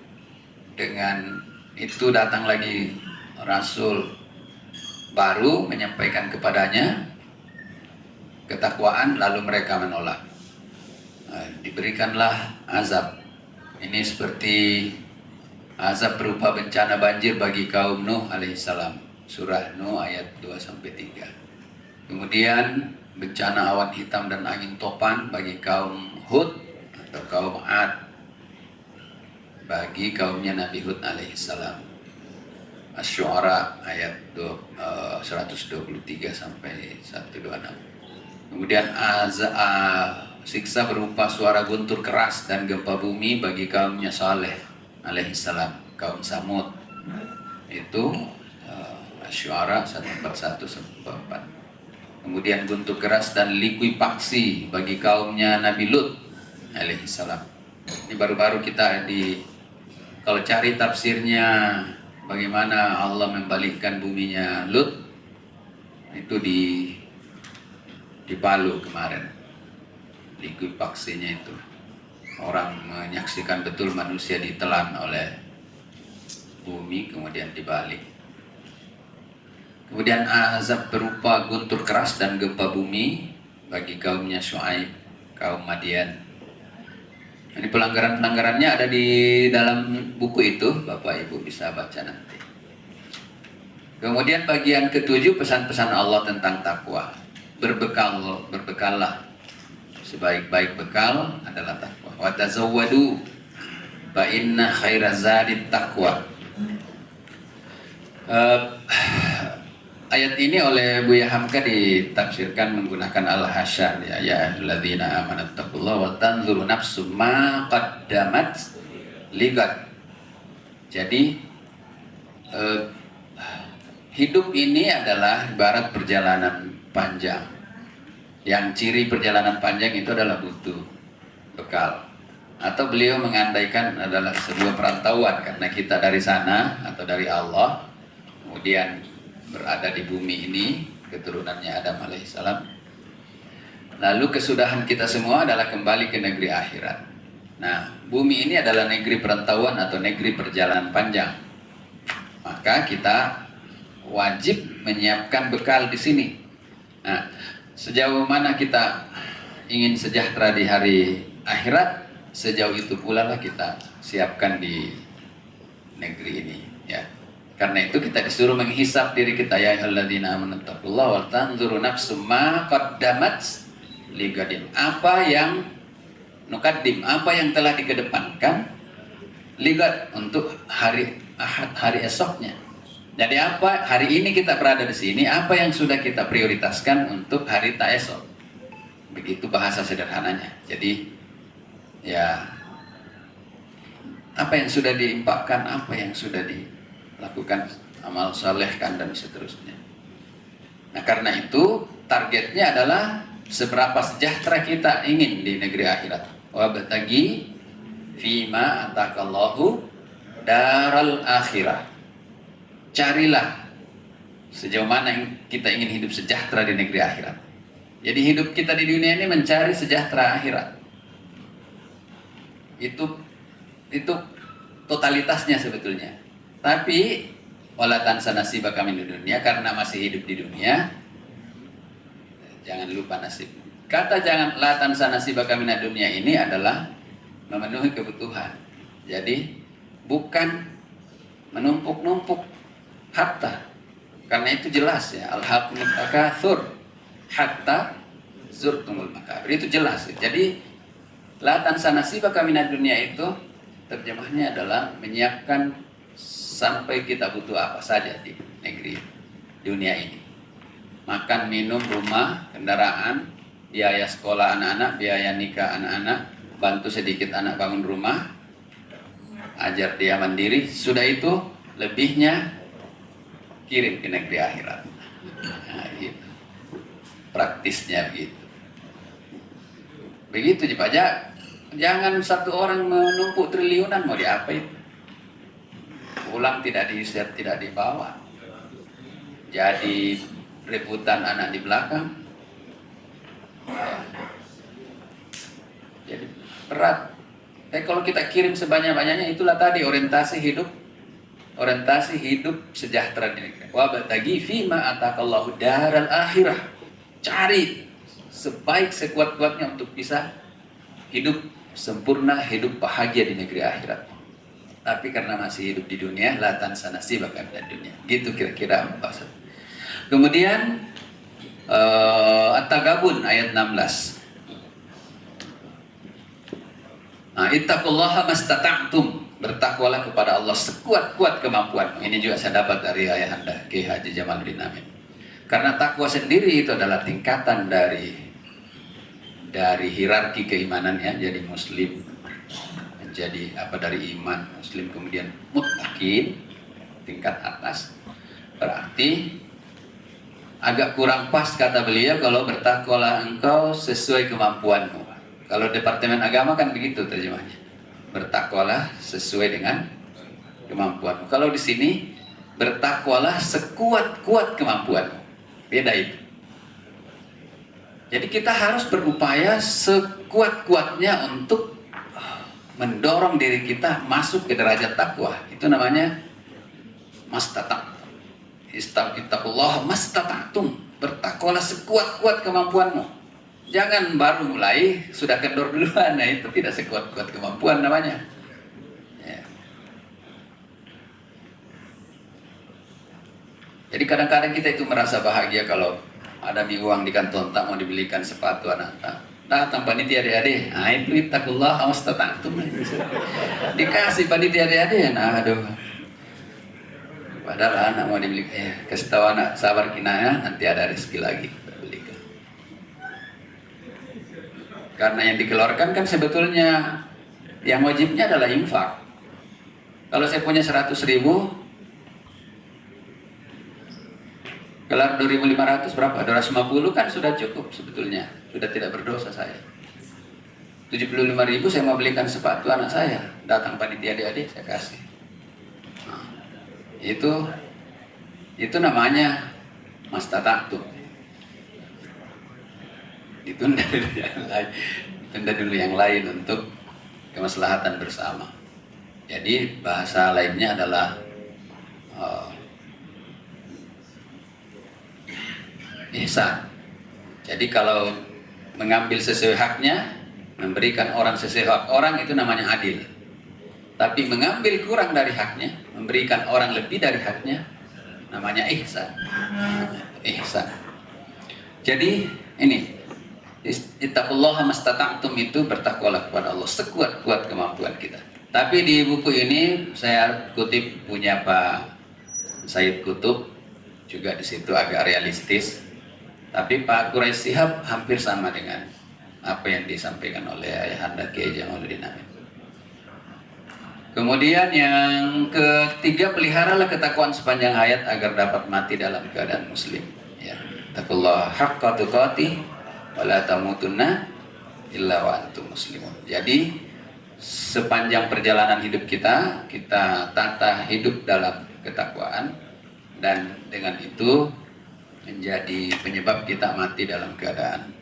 dengan itu datang lagi Rasul baru menyampaikan kepadanya ketakwaan, lalu mereka menolak. Diberikanlah azab. Ini seperti azab berupa bencana banjir bagi kaum Nuh alaihissalam. Surah Nuh ayat 2-3. Kemudian bencana awan hitam dan angin topan bagi kaum Hud atau kaum Ad, bagi kaumnya Nabi Hud alaihissalam. Asy-Syu'ara ayat 123 sampai 126. Kemudian siksa berupa suara guntur keras dan gempa bumi bagi kaumnya Saleh alaihissalam, kaum Samud. Itu Asy-Syu'ara 141-144. Kemudian guntur keras dan likuifaksi bagi kaumnya Nabi Lut alaihissalam. Ini baru-baru kita kalau cari tafsirnya bagaimana Allah membalikkan buminya Lut, itu di Palu kemarin. Likuifaksinya itu orang menyaksikan betul manusia ditelan oleh bumi kemudian dibalik. Kemudian azab berupa guntur keras dan gempa bumi bagi kaumnya Syuaib, kaum Madian. Ini pelanggaran-pelanggarannya ada di dalam buku itu, Bapak Ibu bisa baca nanti. Kemudian bagian ketujuh, pesan-pesan Allah tentang takwa. Berbekallah. Sebaik-baik bekal adalah takwa. Wa tazawwadu fa inna khairaz zadit taqwa. Ayat ini oleh Buya Hamka ditafsirkan menggunakan Al-Hasyr, ya ayyuhalladzina amanu taqullaha wa tanzuru nafsum ma qaddamat ligad. Jadi hidup ini adalah ibarat perjalanan panjang. Yang ciri perjalanan panjang itu adalah butuh bekal. Atau beliau mengandaikan adalah sebuah perantauan, karena kita dari sana atau dari Allah, kemudian berada di bumi ini, keturunannya Adam alaihissalam. Lalu kesudahan kita semua adalah kembali ke negeri akhirat. Nah, bumi ini adalah negeri perantauan atau negeri perjalanan panjang. Maka kita wajib menyiapkan bekal di sini. Nah, sejauh mana kita ingin sejahtera di hari akhirat, sejauh itu pula lah kita siapkan di negeri ini, ya. Karena itu kita disuruh menghisap diri kita, ya ayyuhalladzina amanu taqullaha wal tanzuru nafsum ma qaddamat ligadin. Apa yang nukaddim, apa yang telah dikedepankan ligad untuk hari Ahad, hari esoknya. Jadi apa hari ini kita berada di sini, apa yang sudah kita prioritaskan untuk hari tak esok. Begitu bahasa sederhananya. Jadi ya, apa yang sudah diimpakkan, apa yang sudah dilakukan, amal salehkan dan seterusnya. Nah, karena itu targetnya adalah seberapa sejahtera kita ingin di negeri akhirat. Wa batagi fima atakallahu daral akhirah. Carilah sejauh mana kita ingin hidup sejahtera di negeri akhirat. Jadi hidup kita di dunia ini mencari sejahtera akhirat. Itu totalitasnya sebetulnya. Tapi wala tansa nasibaka min dunia, karena masih hidup di dunia, jangan lupa nasib. Kata jangan la tansa nasibaka min dunia ini adalah memenuhi kebutuhan. Jadi bukan menumpuk-numpuk harta. Karena itu jelas ya, al-hakumut takatsur hatta zurtumul makabir. Itu jelas. Jadi la tansa nasibaka min dunia itu terjemahnya adalah menyiapkan sampai kita butuh apa saja di negeri dunia ini. Makan, minum, rumah, kendaraan, biaya sekolah anak-anak, biaya nikah anak-anak, bantu sedikit anak bangun rumah, ajar dia mandiri. Sudah itu lebihnya kirim ke negeri akhirat. Nah, gitu. Praktisnya begitu. Begitu Pak. Jangan satu orang menumpuk triliunan, mau diapain? Pulang tidak dibawa. jadi rebutan anak di belakang. Ya. Jadi berat. Kalau kita kirim sebanyak-banyaknya, itulah tadi orientasi hidup sejahtera di negeri. Wa batagi fima atakallahu daral akhirah. Cari sebaik sekuat-kuatnya untuk bisa hidup sempurna, hidup bahagia di negeri akhirat. Tapi karena masih hidup di dunia, la tansa nasibaka minad dunya. Gitu kira-kira maksud. Kemudian At-Tagabun ayat 16. Nah, ittaqullaha mastata'tum, bertakwalah kepada Allah sekuat-kuat kemampuan. Ini juga saya dapat dari ayahanda Ki Haji Jamaluddin Amin. Karena takwa sendiri itu adalah tingkatan dari hierarki keimanan ya. Jadi muslim, jadi dari iman muslim, kemudian muttaqin tingkat atas. Berarti agak kurang pas kata beliau kalau bertakwalah engkau sesuai kemampuanmu. Kalau Departemen Agama kan begitu terjemahnya. Bertakwalah sesuai dengan kemampuanmu. Kalau di sini bertakwalah sekuat-kuat kemampuanmu. Beda itu. Jadi kita harus berupaya sekuat-kuatnya untuk mendorong diri kita masuk ke derajat takwa. Itu namanya mastata'tum. Ittaqullaha mastata'tum. Bertakwalah sekuat-kuat kemampuanmu. Jangan baru mulai sudah kendor duluan. Nah, itu tidak sekuat-kuat kemampuan namanya. Ya. Jadi kadang-kadang kita itu merasa bahagia kalau ada uang di kantong, tak mau dibelikan sepatu anak tak. Datang panitia adik-adik, nah itu ittaqullaha mastata'tum. Dikasih panitia adik-adik, nah aduh. Padahal anak mau dibelikan, kasih tahu anak sabar kinanya, nanti ada rezeki lagi. Karena yang dikeluarkan kan sebetulnya yang wajibnya adalah infak. Kalau saya punya 100.000, kelar 2.500 berapa? 250 kan sudah cukup sebetulnya. Sudah tidak berdosa saya. 75.000 saya mau belikan sepatu anak saya. Datang panitia adik-adik saya kasih. Nah, itu namanya mastata'tum. Ditunda dulu yang lain untuk kemaslahatan bersama. Jadi bahasa lainnya adalah ihsan. Jadi kalau mengambil sesuai haknya, memberikan orang sesuai hak orang, itu namanya adil. Tapi mengambil kurang dari haknya, memberikan orang lebih dari haknya, namanya ihsan. Ihsan. Jadi ini ittaqullaha mastata'tum, itu bertakwalah kepada Allah sekuat-kuat kemampuan kita. Tapi di buku ini saya kutip punya Pak Said Kutub, juga di situ agak realistis. Tapi Pak Quraisy Shihab hampir sama dengan apa yang disampaikan oleh ayahanda Ki Jamaluddin Amin. Kemudian yang ketiga, peliharalah ketakwaan sepanjang hayat agar dapat mati dalam keadaan muslim. Ya, taqullaha haqqa tuqatih wala tamutunna illa wa antum muslimun. Jadi sepanjang perjalanan hidup kita tata hidup dalam ketakwaan, dan dengan itu menjadi penyebab kita mati dalam keadaan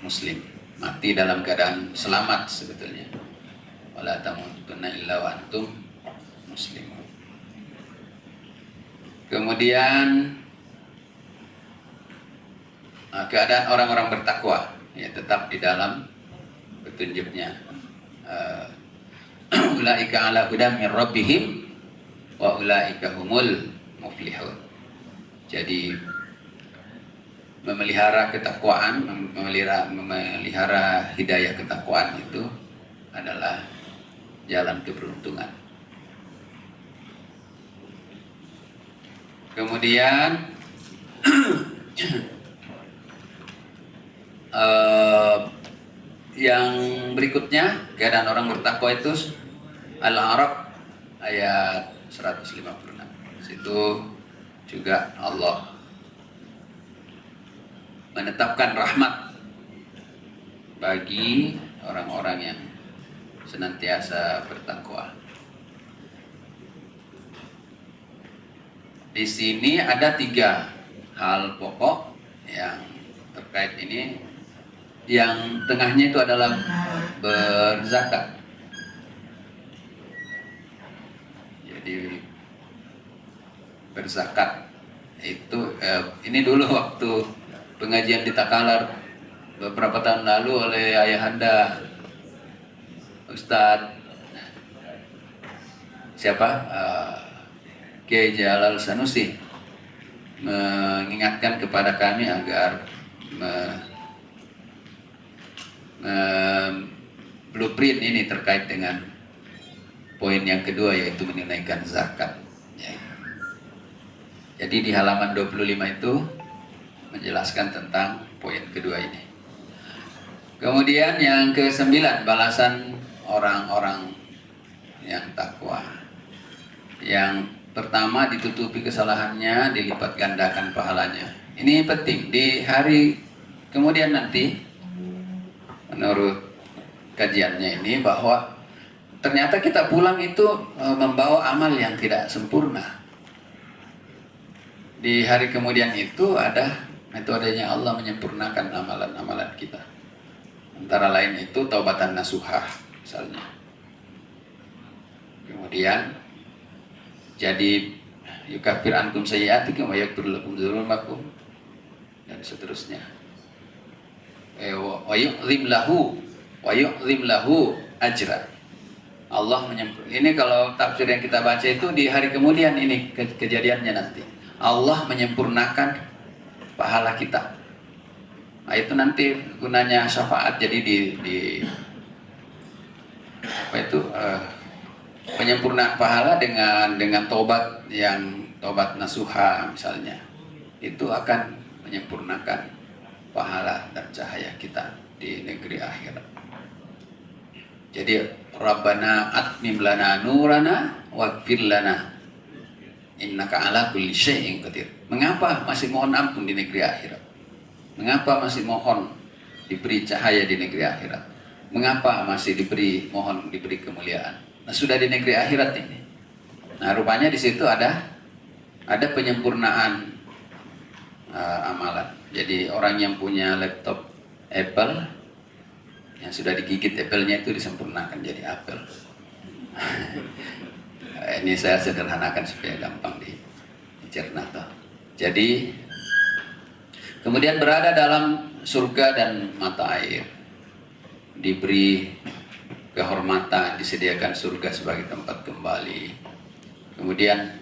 muslim, mati dalam keadaan selamat sebetulnya. Wala tamutunna illa wa antum muslimun. Kemudian keadaan orang-orang bertakwa ya tetap di dalam petunjuknya. Ulaika ala hudan min rabbihim wa ulaika humul muflihun. Jadi memelihara ketakwaan, memelihara hidayah ketakwaan itu adalah jalan keberuntungan. Kemudian yang berikutnya, keadaan orang bertakwa itu Al-A'raf ayat 156. Situ juga Allah menetapkan rahmat bagi orang-orang yang senantiasa bertakwa. di sini ada 3 hal pokok yang terkait ini. Yang tengahnya itu adalah berzakat. Jadi berzakat itu ini dulu waktu pengajian di Takalar beberapa tahun lalu oleh ayahanda Ustadz siapa Kiai Jalal Sanusi mengingatkan kepada kami agar blueprint ini terkait dengan poin yang kedua, yaitu menunaikan zakat ya. Jadi di halaman 25 itu menjelaskan tentang poin kedua ini. Kemudian yang ke-9, balasan orang-orang yang takwa. Yang pertama, ditutupi kesalahannya, dilipat gandakan pahalanya. Ini penting di hari kemudian nanti. Menurut kajiannya ini bahwa ternyata kita pulang itu membawa amal yang tidak sempurna. Di hari kemudian itu ada metodenya Allah menyempurnakan amalan-amalan kita. Antara lain itu taubatan nasuhah misalnya. Kemudian jadi yukafir ankum sayyi'atikum wa yaghfir lakum dzunubakum dan seterusnya. Wa yu'zim lahu ajra. Allah ini kalau tafsir yang kita baca itu di hari kemudian ini kejadiannya nanti. Allah menyempurnakan pahala kita. Nah, itu nanti gunanya syafaat. Jadi di apa itu penyempurnaan pahala dengan tobat yang tobat nasuha misalnya. Itu akan menyempurnakan pahala dan cahaya kita di negeri akhirat. Jadi Rabbana atmim lana nurana waghfir lana innaka ala kulli syai'in qadir. Mengapa masih mohon ampun di negeri akhirat? Mengapa masih mohon diberi cahaya di negeri akhirat? Mengapa masih mohon diberi kemuliaan? Nah, sudah di negeri akhirat ini. Nah, rupanya di situ ada penyempurnaan amalan. Jadi orang yang punya laptop Apple yang sudah digigit Apple-nya itu disempurnakan jadi Apple. Ini saya sederhanakan supaya gampang dicerna. Jadi kemudian berada dalam surga dan mata air, diberi kehormatan, disediakan surga sebagai tempat kembali. Kemudian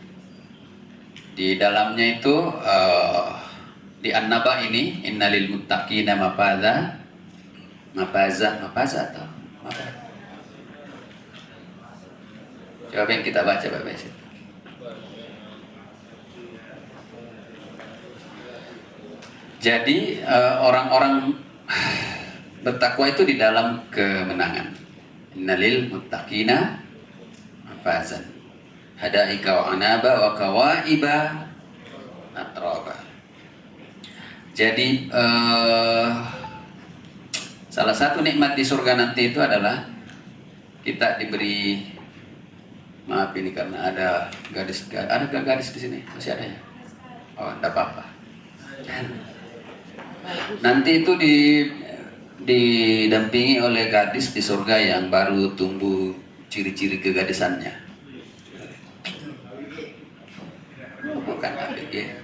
di dalamnya itu di An-Naba ini innalil muttaqina mafaza atau apa? Coba yang kita baca Bapak. Jadi orang-orang bertakwa itu di dalam kemenangan. Innalil muttaqina mafazan hadaika wa anaba wa kawaiba atraba. Jadi salah satu nikmat di surga nanti itu adalah kita diberi, maaf ini karena ada gadis di sini, masih ada ya? Oh, enggak apa-apa. Nanti itu didampingi oleh gadis di surga yang baru tumbuh ciri-ciri kegadisannya. Bukan ABG.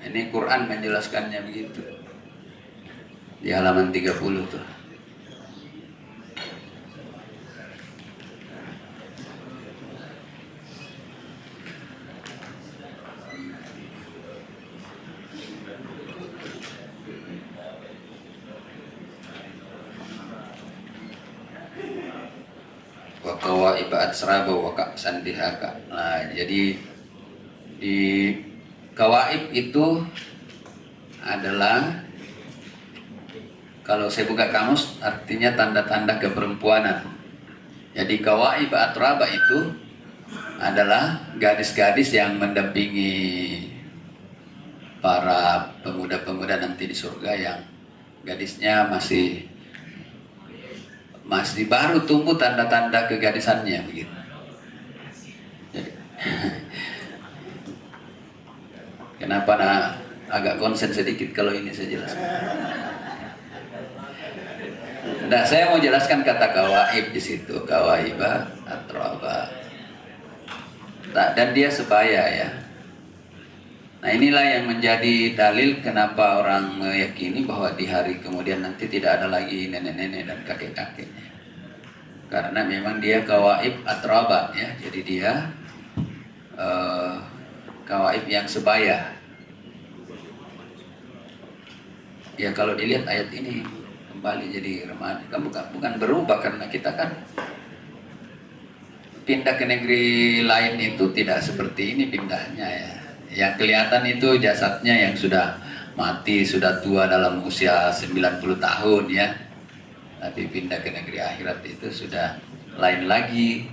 Ini Quran menjelaskannya begitu. Di halaman 30 tuh. Wa qawaiba atsraba wa ka'san dihaka. Nah, jadi di kawaib itu adalah, kalau saya buka kamus, artinya tanda-tanda keperempuanan. Jadi kawaib atraba itu adalah gadis-gadis yang mendampingi para pemuda-pemuda nanti di surga yang gadisnya masih baru tumbuh tanda-tanda kegadisannya begitu. Kenapa agak konsen sedikit kalau ini saya jelaskan? Nah, saya mau jelaskan kata kawaib di situ, kawaiba, atroba. Nah, dan dia sebaya ya. Nah, inilah yang menjadi dalil kenapa orang meyakini bahwa di hari kemudian nanti tidak ada lagi nenek-nenek dan kakek-kakeknya. Karena memang dia kawaib atroba ya, jadi dia kawaib yang sebaya. Ya kalau dilihat ayat ini kembali jadi remaja, kan bukan berubah karena kita kan pindah ke negeri lain itu tidak seperti ini pindahnya ya. Yang kelihatan itu jasadnya yang sudah mati, sudah tua dalam usia 90 tahun ya. Tapi pindah ke negeri akhirat itu sudah lain lagi.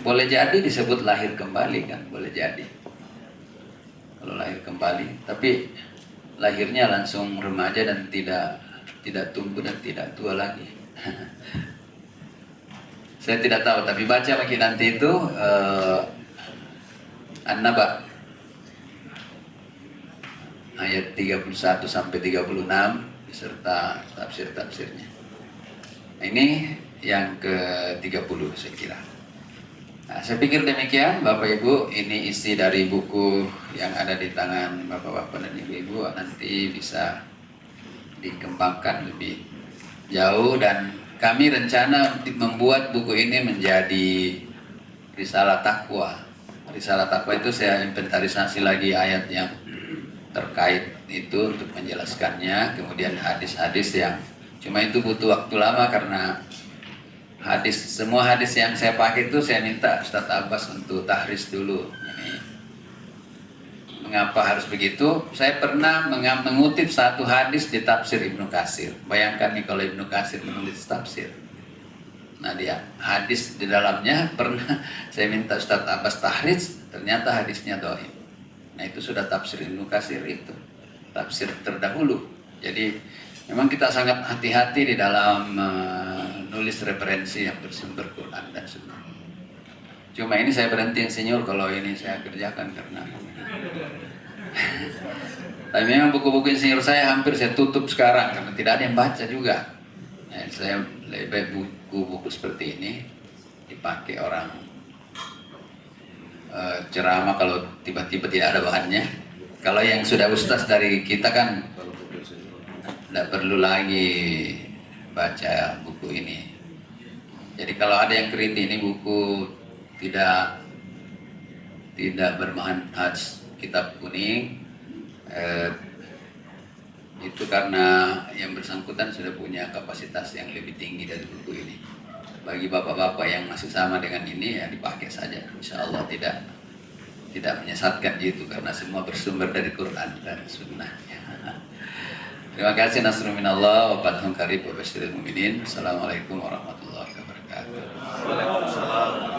Boleh jadi disebut lahir kembali kan, boleh jadi. Kalau lahir kembali, tapi lahirnya langsung remaja dan tidak tumbuh dan tidak tua lagi. Saya tidak tahu, tapi baca lagi nanti itu An-Naba ayat 31 sampai 36 beserta tafsir-tafsirnya. Ini yang ke-30 saya kira. Nah, saya pikir demikian Bapak Ibu, ini isi dari buku yang ada di tangan Bapak-Bapak dan Ibu-Ibu, nanti bisa dikembangkan lebih jauh dan kami rencana membuat buku ini menjadi risalah takwa. Risalah takwa itu saya inventarisasi lagi ayat yang terkait itu untuk menjelaskannya, kemudian hadis-hadis yang cuma itu butuh waktu lama karena semua hadis yang saya pakai itu saya minta Ustadz Abbas untuk tahris dulu. Ini mengapa harus begitu? Saya pernah mengutip satu hadis di tafsir Ibnu Katsir. Bayangkan nih kalau Ibnu Katsir menulis tafsir. Nah dia hadis di dalamnya pernah saya minta Ustadz Abbas tahris, ternyata hadisnya dhaif. Nah itu sudah tafsir Ibnu Katsir itu, tafsir terdahulu. Jadi memang kita sangat hati-hati di dalam nulis referensi yang bersumber Quran dan Sunnah. Cuma ini saya berhenti insinyur kalau ini saya kerjakan karena tapi memang buku-buku insinyur saya hampir saya tutup sekarang karena tidak ada yang baca juga. Nah, saya lebih baik buku-buku seperti ini dipakai orang ceramah kalau tiba-tiba tidak ada bahannya. Kalau yang sudah ustaz dari kita kan tidak perlu lagi baca buku ini. Jadi kalau ada yang kritik ini buku tidak bermanhaj kitab kuning, itu karena yang bersangkutan sudah punya kapasitas yang lebih tinggi dari buku ini. Bagi bapak-bapak yang masih sama dengan ini ya dipakai saja, insya Allah tidak menyesatkan gitu karena semua bersumber dari Quran dan Sunnah. Terima kasih, nasrun minallah wa fathun qarib wa basyiril mu'minin. Assalamualaikum warahmatullahi wabarakatuh. Waalaikumsalam.